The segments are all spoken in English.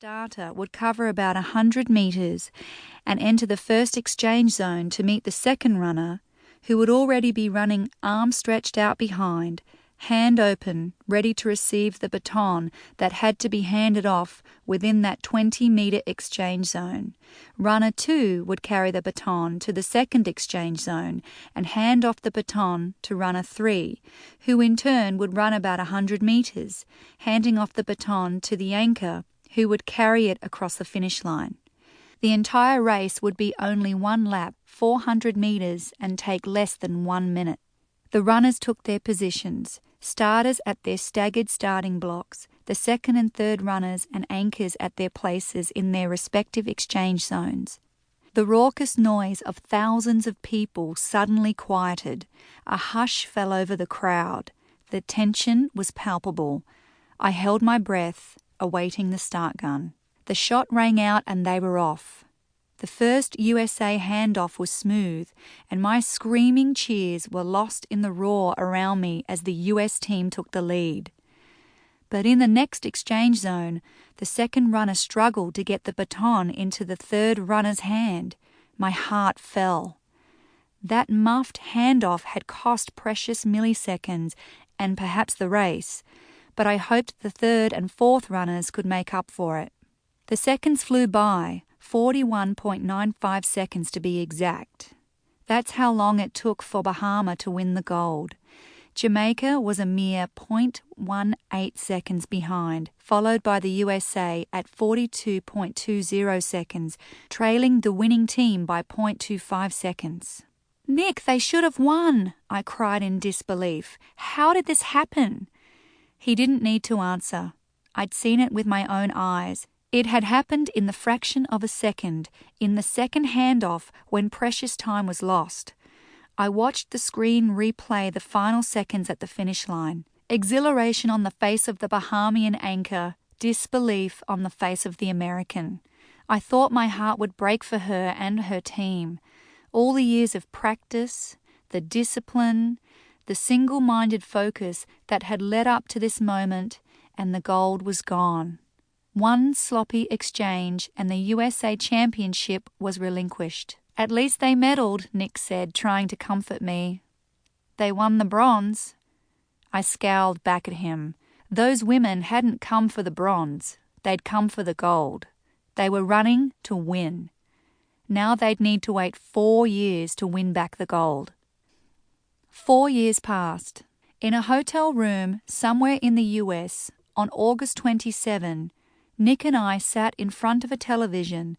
starter would cover about 100 metres and enter the first exchange zone to meet the second runner, who would already be running arms stretched out behind, hand open, ready to receive the baton that had to be handed off within that 20-metre exchange zone. Runner 2 would carry the baton to the second exchange zone and hand off the baton to runner 3, who in turn would run about 100 metres, handing off the baton to the anchor, who would carry it across the finish line. The entire race would be only one lap, 400 metres, and take less than 1 minute. The runners took their positions, starters at their staggered starting blocks, the second and third runners and anchors at their places in their respective exchange zones. The raucous noise of thousands of people suddenly quieted. A hush fell over the crowd. The tension was palpable. I held my breath, awaiting the start gun. The shot rang out and they were off. The first USA handoff was smooth, and my screaming cheers were lost in the roar around me as the US team took the lead. But in the next exchange zone, the second runner struggled to get the baton into the third runner's hand. My heart fell. That muffed handoff had cost precious milliseconds and perhaps the race, but I hoped the third and fourth runners could make up for it. The seconds flew by, 41.95 seconds to be exact. That's how long it took for Bahama to win the gold. Jamaica was a mere 0.18 seconds behind, followed by the USA at 42.20 seconds, trailing the winning team by 0.25 seconds. "Nick, they should have won," I cried in disbelief. "How did this happen?" He didn't need to answer. I'd seen it with my own eyes. It had happened in the fraction of a second, in the second handoff when precious time was lost. I watched the screen replay the final seconds at the finish line. Exhilaration on the face of the Bahamian anchor, disbelief on the face of the American. I thought my heart would break for her and her team. All the years of practice, the discipline, the single-minded focus that had led up to this moment, and the gold was gone. One sloppy exchange and the USA Championship was relinquished. "At least they medalled," Nick said, trying to comfort me. "They won the bronze." I scowled back at him. Those women hadn't come for the bronze. They'd come for the gold. They were running to win. Now they'd need to wait 4 years to win back the gold. 4 years passed. In a hotel room somewhere in the US, on August 27, Nick and I sat in front of a television,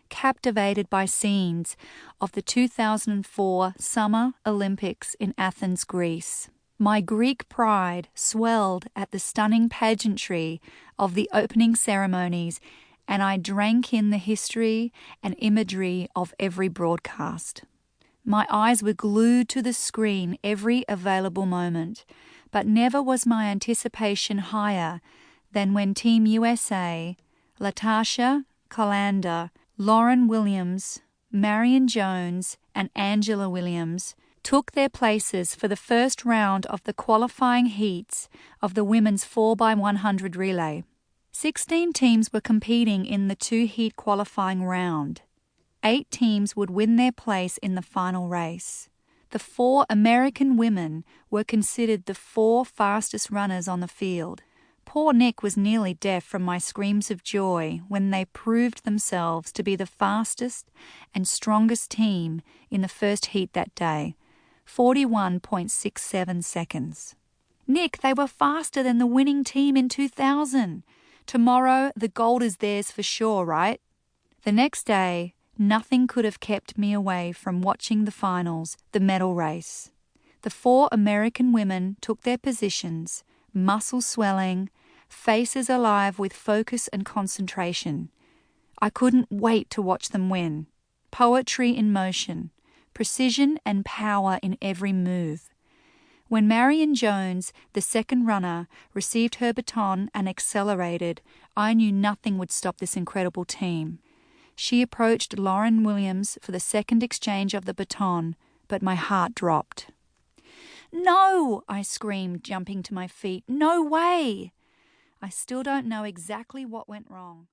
captivated by scenes of the 2004 Summer Olympics in Athens, Greece. My Greek pride swelled at the stunning pageantry of the opening ceremonies, and I drank in the history and imagery of every broadcast. My eyes were glued to the screen every available moment, but never was my anticipation higher than when Team USA, Latasha Colander, Lauren Williams, Marion Jones, and Angela Williams took their places for the first round of the qualifying heats of the women's 4x100 relay. 16 teams were competing in the 2-heat qualifying round. 8 teams would win their place in the final race. The 4 American women were considered the 4 fastest runners on the field. Poor Nick was nearly deaf from my screams of joy when they proved themselves to be the fastest and strongest team in the first heat that day, 41.67 seconds. "Nick, they were faster than the winning team in 2000. Tomorrow, the gold is theirs for sure, right?" The next day, nothing could have kept me away from watching the finals, the medal race. The 4 American women took their positions, muscles swelling, faces alive with focus and concentration. I couldn't wait to watch them win. Poetry in motion, precision and power in every move. When Marion Jones, the second runner, received her baton and accelerated, I knew nothing would stop this incredible team. She approached Lauren Williams for the second exchange of the baton, but my heart dropped. "No!" I screamed, jumping to my feet. "No way!" I still don't know exactly what went wrong.